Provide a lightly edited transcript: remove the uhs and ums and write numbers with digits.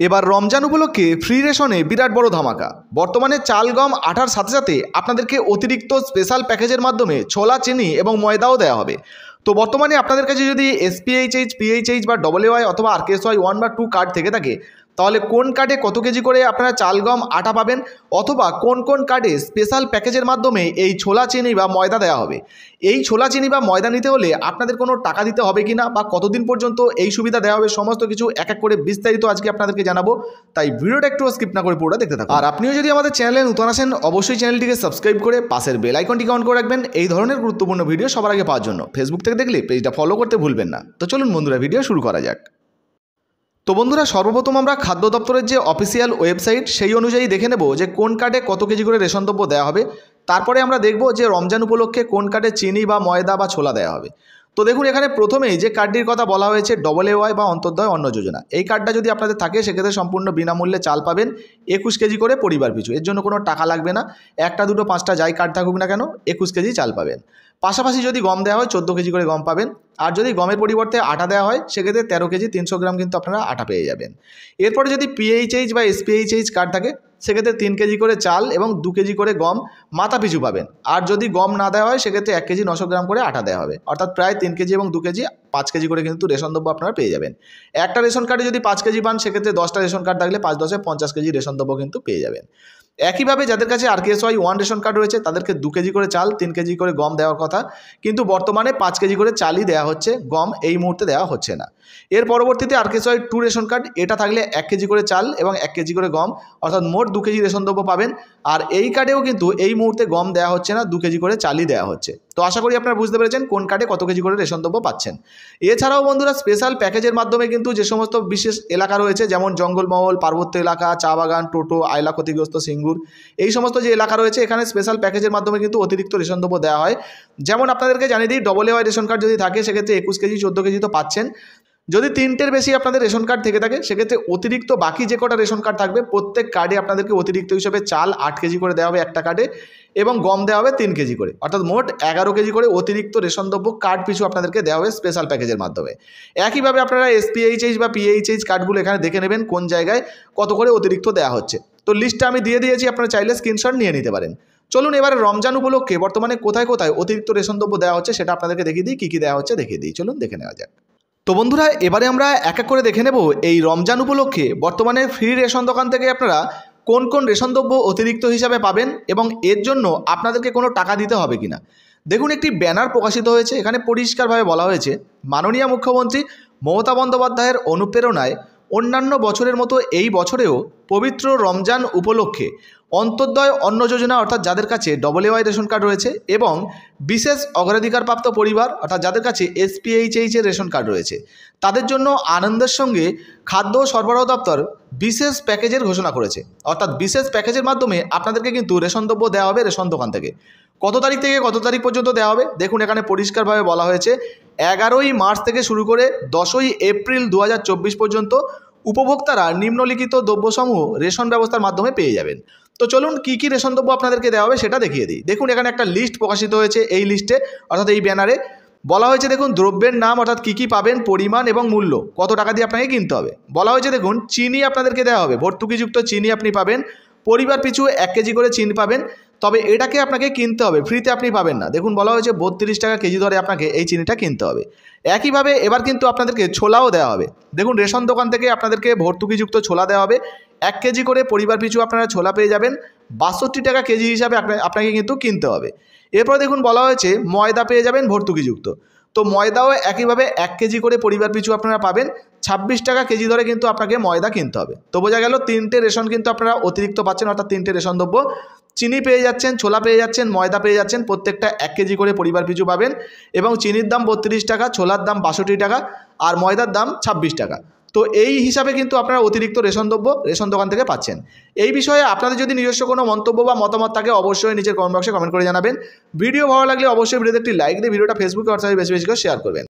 এবার রমজান উপলক্ষে ফ্রি রেশনে বিরাট বড় ধামাকা। বর্তমানে চাল গম আটার সাথে সাথে আপনাদেরকে অতিরিক্ত স্পেশাল প্যাকেজের মাধ্যমে ছোলা, চিনি এবং ময়দাও দেওয়া হবে। তো বর্তমানে আপনাদের কাছে যদি এসপিএইচএইচ, পিএইচএইচ বা ডব্লিউআই অথবা আরকেএসওয়াই 1 বা 2 কার্ড থেকে থাকে, তাহলে কোন কার্ডে কত কেজি করে আপনারা চাল গম আটা পাবেন, অথবা কোন কোন কার্ডে স্পেশাল প্যাকেজের মাধ্যমে এই ছোলা, চিনি বা ময়দা দেওয়া হবে। এই ছোলা, চিনি বা ময়দা নিতে হলে আপনাদের কোনো টাকা দিতে হবে কিনা বা কতদিন পর্যন্ত এই সুবিধা দেওয়া হবে, সমস্ত কিছু এক এক করে বিস্তারিত আজকে আপনাদেরকে জানাবো। তাই ভিডিওটা একটু স্কিপ না করে পুরোটা দেখতে থাকুন। আর আপনিও যদি আমাদের চ্যানেলে নতুন আসেন, অবশ্যই চ্যানেলটিকে সাবস্ক্রাইব করে পাশের বেল আইকনটিকে অন করে রাখবেন এই ধরনের গুরুত্বপূর্ণ ভিডিও সবার আগে পাওয়ার জন্য। ফেসবুক থেকে দেখলে পেজটা ফলো করতে ভুলবেন না। তো চলুন বন্ধুরা, ভিডিও শুরু করা যাক। তো বন্ধুরা, সর্বপ্রথম আমরা খাদ্য দপ্তরের যে অফিসিয়াল ওয়েবসাইট সেই অনুযায়ী দেখে নেব যে কোন কার্ডে কত কেজি করে রেশন দ্রব্য দেওয়া হবে। তারপরে আমরা দেখব যে রমজান উপলক্ষে কোন কার্ডে চিনি বা ময়দা বা ছোলা দেওয়া হবে। তো দেখুন, এখানে প্রথমেই যে কার্ডটির কথা বলা হয়েছে ডব্লিউআই বা অন্তর্দয় অন্ন যোজনা, এই কার্ডটা যদি আপনাদের থাকে সেক্ষেত্রে সম্পূর্ণ বিনামূল্যে চাল পাবেন 21 কেজি করে পরিবার পিছু। এর জন্য কোনো টাকা লাগবে না। একটা, দুটো, পাঁচটা যাই কার্ড থাকুক না কেন 21 কেজি চাল পাবেন। পাশাপাশি যদি গম দেওয়া হয় 14 কেজি করে গম পাবেন। আর যদি গমের পরিবর্তে আটা দেওয়া হয় সেক্ষেত্রে 13 কেজি 300 গ্রাম কিন্তু আপনারা আটা পেয়ে যাবেন। এরপরে যদি পিএইচএইচ বা এসপিএইচএইচ কার্ড থাকে সেক্ষেত্রে 3 কেজি করে চাল এবং 2 কেজি করে গম মাথা পিছু পাবেন। আর যদি গম না দেওয়া হয় সেক্ষেত্রে 1 কেজি 900 গ্রাম করে আটা দেওয়া হবে। অর্থাৎ প্রায় 3 কেজি এবং 2 কেজি 5 কেজি করে কিন্তু রেশন দ্রব্য আপনারা পেয়ে যাবেন। একটা রেশন কার্ডে যদি 5 কেজি পান সেক্ষেত্রে 10টা রেশন কার্ড থাকলে 5 10 50 কেজি রেশন দ্রব্য কিন্তু পেয়ে যাবেন। একইভাবে যাদের কাছে আরকেএসওয়াই 1 রেশন কার্ড রয়েছে তাদেরকে 2 কেজি করে চাল, 3 কেজি করে গম দেওয়ার কথা, কিন্তু বর্তমানে 5 কেজি করে চালই দেওয়া হচ্ছে, গম এই মুহূর্তে দেওয়া হচ্ছে না। এর পরবর্তীতে আরকেএসওয়াই 2 রেশন কার্ড, এটা থাকলে 1 কেজি করে চাল এবং 1 কেজি করে গম, অর্থাৎ মোট 2 কেজি রেশন দ্রব্য পাবেন। আর এই কার্ডেও কিন্তু এই মুহূর্তে গম দেওয়া হচ্ছে না, 2 কেজি করে চালই দেওয়া হচ্ছে। তো আশা করি আপনারা বুঝতে পেরেছেন কোন কার্ডে কত কেজি করে রেশন দ্রব্য পাচ্ছেন। এছাড়াও বন্ধুরা, স্পেশাল প্যাকেজের মাধ্যমে কিন্তু যে সমস্ত বিশেষ এলাকা রয়েছে, যেমন জঙ্গলমহল, পার্বত্য এলাকা, চা বাগান, টোটো, আয়লা ক্ষতিগ্রস্ত সিঙ্গুর, এই সমস্ত যে এলাকা রয়েছে এখানে স্পেশাল প্যাকেজের মাধ্যমে কিন্তু অতিরিক্ত রেশন দ্রব্য দেওয়া হয়। যেমন আপনাদেরকে জানিয়ে দিই, ডব্লিউআই রেশন কার্ড যদি থাকে সেক্ষেত্রে 21 কেজি 14 কেজি তো পাচ্ছেন। যদি 3টের বেশি আপনাদের রেশন কার্ড থেকে থাকে সেক্ষেত্রে অতিরিক্ত বাকি যে কটা রেশন কার্ড থাকবে প্রত্যেক কার্ডে আপনাদেরকে অতিরিক্ত হিসেবে চাল 8 কেজি করে দেওয়া হবে একটা কার্ডে, এবং গম দেওয়া হবে 3 কেজি করে, অর্থাৎ মোট 11 কেজি করে অতিরিক্ত রেশন দ্রব্য কার্ড পিছু আপনাদেরকে দেওয়া হবে স্পেশাল প্যাকেজের মাধ্যমে। একইভাবে আপনারা এসপিএইচএইচ বা পিএইচএইচ কার্ডগুলো এখানে দেখে নেবেন কোন জায়গায় কত করে অতিরিক্ত দেওয়া হচ্ছে। তো লিস্টটা আমি দিয়ে দিয়েছি, আপনারা চাইলে স্ক্রিনশট নিয়ে নিতে পারেন। চলুন এবারে রমজান উপলক্ষে বর্তমানে কোথায় কোথায় অতিরিক্ত রেশন দ্রব্য দেওয়া হচ্ছে সেটা আপনাদেরকে দেখিয়ে দিই, কী কী দেওয়া হচ্ছে দেখিয়ে দিই। চলুন দেখে নেওয়া যাক। তো বন্ধুরা, এবারে আমরা এক এক করে দেখে নেব এই রমজান উপলক্ষে বর্তমানে ফ্রি রেশন দোকান থেকে আপনারা কোন কোন রেশন দ্রব্য অতিরিক্ত হিসাবে পাবেন এবং এর জন্য আপনাদেরকে কোনো টাকা দিতে হবে কিনা। দেখুন, একটি ব্যানার প্রকাশিত হয়েছে, এখানে পরিষ্কারভাবে বলা হয়েছে, মাননীয় মুখ্যমন্ত্রী মমতা বন্দ্যোপাধ্যায়ের অনুপ্রেরণায় অন্যান্য বছরের মতো এই বছরেও পবিত্র রমজান উপলক্ষে অন্তর্দয় অন্ন যোজনা, অর্থাৎ যাদের কাছে ডব্লিউআই রেশন কার্ড রয়েছে, এবং বিশেষ অগ্রাধিকারপ্রাপ্ত পরিবার, অর্থাৎ যাদের কাছে এসপিএইচএইচের রেশন কার্ড রয়েছে, তাদের জন্য আনন্দের সঙ্গে খাদ্য সরবরাহ দপ্তর বিশেষ প্যাকেজের ঘোষণা করেছে। অর্থাৎ বিশেষ প্যাকেজের মাধ্যমে আপনাদেরকে কিন্তু রেশন দ্রব্য দেওয়া হবে রেশন দোকান থেকে। কত তারিখ থেকে কত তারিখ পর্যন্ত দেওয়া হবে দেখুন, এখানে পরিষ্কারভাবে বলা হয়েছে 11ই মার্চ থেকে শুরু করে 10ই এপ্রিল 2024 পর্যন্ত উপভোক্তারা নিম্নলিখিত দ্রব্যসমূহ রেশন ব্যবস্থার মাধ্যমে পেয়ে যাবেন। তো চলুন কী কী রেশন দ্রব্য আপনাদেরকে দেওয়া হবে সেটা দেখিয়ে দিই। দেখুন, এখানে একটা লিস্ট প্রকাশিত হয়েছে, এই লিস্টে অর্থাৎ এই ব্যানারে বলা হয়েছে, দেখুন, দ্রব্যের নাম অর্থাৎ কী কী পাবেন, পরিমাণ এবং মূল্য, কত টাকা দিয়ে আপনাকে কিনতে হবে। বলা হয়েছে, দেখুন, চিনি আপনাদেরকে দেওয়া হবে, ভর্তুকিযুক্ত চিনি আপনি পাবেন, পরিবার পিছু 1 কেজি করে চিনি পাবেন, তবে এটাকে আপনাকে কিনতে হবে, ফ্রিতে আপনি পাবেন না। দেখুন, বলা হয়েছে 32 টাকা কেজি দরে আপনাকে এই চিনিটা কিনতে হবে। একইভাবে এবার কিন্তু আপনাদেরকে ছোলাও দেওয়া হবে। দেখুন, রেশন দোকান থেকে আপনাদেরকে ভর্তুকিযুক্ত ছোলা দেওয়া হবে, 1 কেজি করে পরিবার পিছু আপনারা ছোলা পেয়ে যাবেন, 62 টাকা কেজি হিসাবে আপনাকে কিন্তু কিনতে হবে। এরপর দেখুন, বলা হয়েছে ময়দা পেয়ে যাবেন ভর্তুকিযুক্ত। তো ময়দাও একইভাবে 1 কেজি করে পরিবার পিছু আপনারা পাবেন, 26 টাকা কেজি দরে কিন্তু আপনাকে ময়দা কিনতে হবে। তো বোঝা গেল 3টে রেশন কিন্তু আপনারা অতিরিক্ত পাচ্ছেন, অর্থাৎ 3টে রেশন দ্রব্য, চিনি পেয়ে যাচ্ছেন, ছোলা পেয়ে যাচ্ছেন, ময়দা পেয়ে যাচ্ছেন, প্রত্যেকটা 1 কেজি করে পরিবার পিছু পাবেন, এবং চিনির দাম 32 টাকা, ছোলার দাম 62 টাকা, আর ময়দার দাম 26 টাকা। তো এই হিসাবে কিন্তু আপনারা অতিরিক্ত রেশন দ্রব্য রেশন দোকান থেকে পাচ্ছেন। এই বিষয়ে আপনাদের যদি নিজস্ব কোনো মন্তব্য বা মতামত থাকে অবশ্যই নিচের কমেন্ট বক্সে কমেন্ট করে জানাবেন। ভিডিও ভালো লাগলে অবশ্যই ভিডিওতে একটি লাইক দিয়ে ভিডিওটা ফেসবুকে হোয়াটসঅ্যাপে বেশি বেশি করে শেয়ার করবেন।